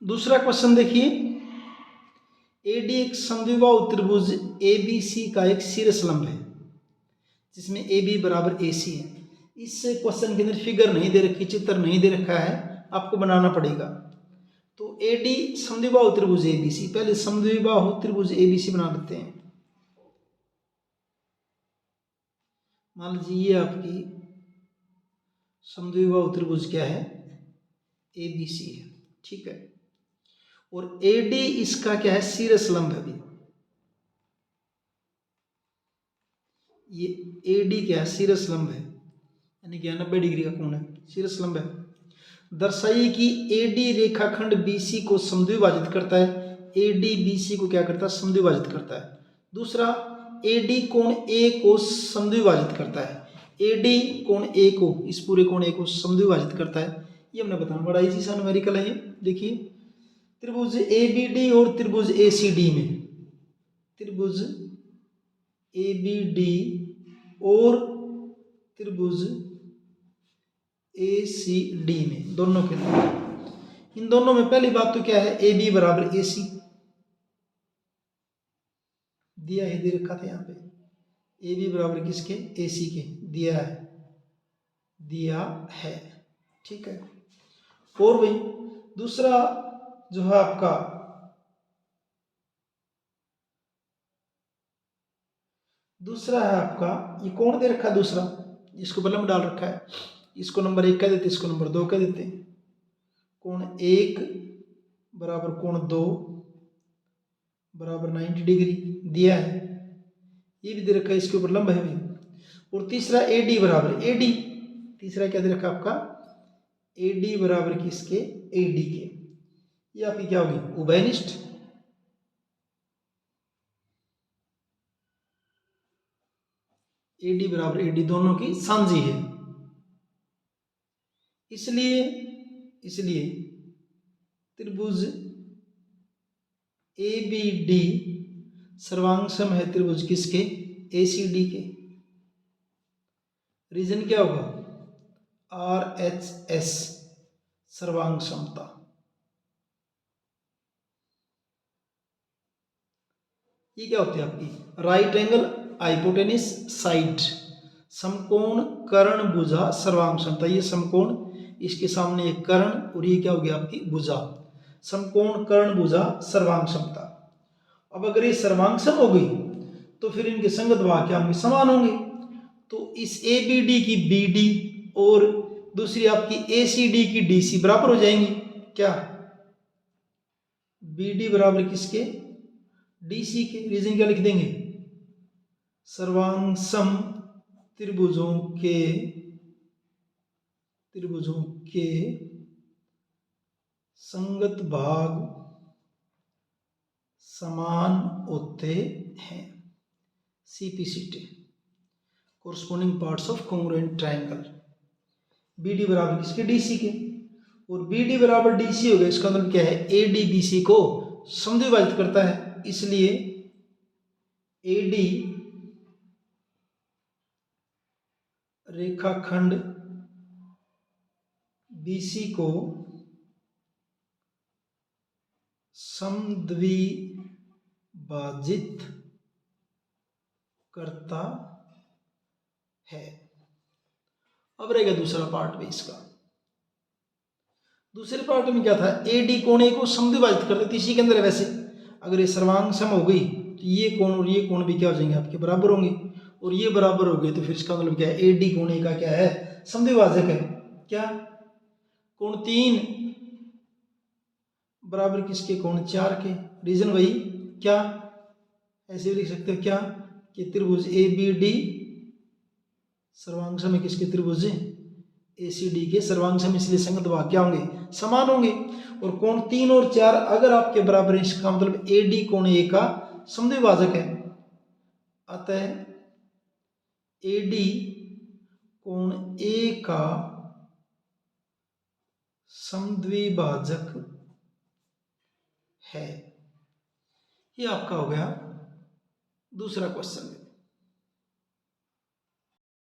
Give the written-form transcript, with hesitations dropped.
दूसरा क्वेश्चन देखिए, एडी एक समद्विबाहु त्रिभुज एबीसी का एक शीर्षलंब है जिसमें ए बी बराबर ए सी है। इस क्वेश्चन के अंदर फिगर नहीं दे रखी, चित्र नहीं दे रखा है, आपको बनाना पड़ेगा। तो ए डी समद्विबाहु त्रिभुज ए बी सी, पहले समद्विबाहु त्रिभुज ए बी सी बना लेते हैं। मान लीजिए ये आपकी समद्विबाहु त्रिभुज क्या है, ए बी सी है, ठीक है। और ए डी इसका क्या है, शीर्षलंब है। अभी ये ए डी क्या है, शीर्षलंब है, यानी कि 90 डिग्री का कोण है, शीर्षलंब है। दर्शाइए कि ए डी रेखाखंड बी सी को समद्विभाजित करता है। ए डी बी सी को क्या करता है, समद्विभाजित करता है। दूसरा, ए डी कोण ए को समद्विभाजित करता है। ए डी कोण ए को, इस पूरे कोण ए को समद्विभाजित करता है। ये हमने बताना, बड़ा इजी सा न्यूमेरिकल है ये। देखिए, त्रिभुज ए बी डी और त्रिभुज ए सी डी में, त्रिभुज ए बी डी और त्रिभुज ए सी डी में, दोनों के लिए, इन दोनों में पहली बात तो क्या है, ए बी बराबर ए सी दिया है, दे रखा था यहाँ पे, ए बी बराबर किसके, ए सी के, दिया है, ठीक है। और भाई दूसरा जो है आपका, दूसरा है आपका ये कोण दे रखा है, दूसरा इसको बलम डाल रखा है, इसको नंबर 1 कह देते, इसको नंबर 2 कह देते हैं। कोण 1 बराबर कोण 2 बराबर 90 डिग्री दिया है, ये भी दे रखा है, इसके ऊपर लंब है भाई। और तीसरा ए डी बराबर ए डी, तीसरा क्या दे रखा आपका, ए डी बराबर किसके, ए डी के। ये आपकी क्या होगी, उभयनिष्ठ। ए डी बराबर ए डी दोनों की साझी है, इसलिए त्रिभुज ए बी डी सर्वांगसम है त्रिभुज किसके, ए सी डी के। रीजन क्या होगा, आर एच एस, सर्वांग समता। ये क्या होती है आपकी, राइट एंगल हाइपोटेनिस साइड, समकोण कर्ण भुजा सर्वांग समता। ये समकोण, इसके सामने एक कर्ण, और ये क्या हो गया आपकी भुजा, समकोण कर्ण भुजा सर्वांग समता। अब अगर ये सर्वांगसम हो गई तो फिर इनके संगत भाग क्या होंगे, समान होंगे। तो इस ए बी डी की बी डी और दूसरी आपकी ए सी डी की डी सी बराबर हो जाएंगी। क्या, बी डी बराबर किसके, डी सी के। रीजन क्या लिख देंगे, सर्वांगसम त्रिभुजों के संगत भाग समान होते हैं, CPCT, corresponding parts of congruent triangle. B D बराबर किसके, डी सी के। और बी डी बराबर डी सी हो गया, इसका मतलब क्या है, ए डी बी सी को समद्विभाजित करता है, इसलिए ए डी रेखाखंड बी सी को समद्विभाजित करता है। अब रहेगा दूसरा पार्ट भी इसका। दूसरे पार्ट में क्या था, ए डी कोण ए को समद्विभाजित करते थे, इसी के अंदर है। वैसे अगर ये सर्वांग सम हो गई तो ये कोण और ये कोण भी क्या हो जाएंगे, आपके बराबर होंगे, और ये बराबर हो गए तो फिर इसका मतलब क्या है, ए डी कोण ए का क्या है, समद्विभाजक है। क्या, कोण 3 बराबर किसके, कोण 4 के। रीजन वही, क्या, ऐसे भी लिख सकते हो क्या, कि त्रिभुज ए बी डी सर्वांग सम है किसके, त्रिभुज ए सी डी के सर्वांग सम, इसलिए संगत भाग क्या होंगे, समान होंगे। और कोण 3 और 4 अगर आपके बराबर है, इसका मतलब ए डी कोण ए का समद्विभाजक है। अतः ए डी कोण ए का समद्विभाजक है। ये आपका हो गया दूसरा क्वेश्चन।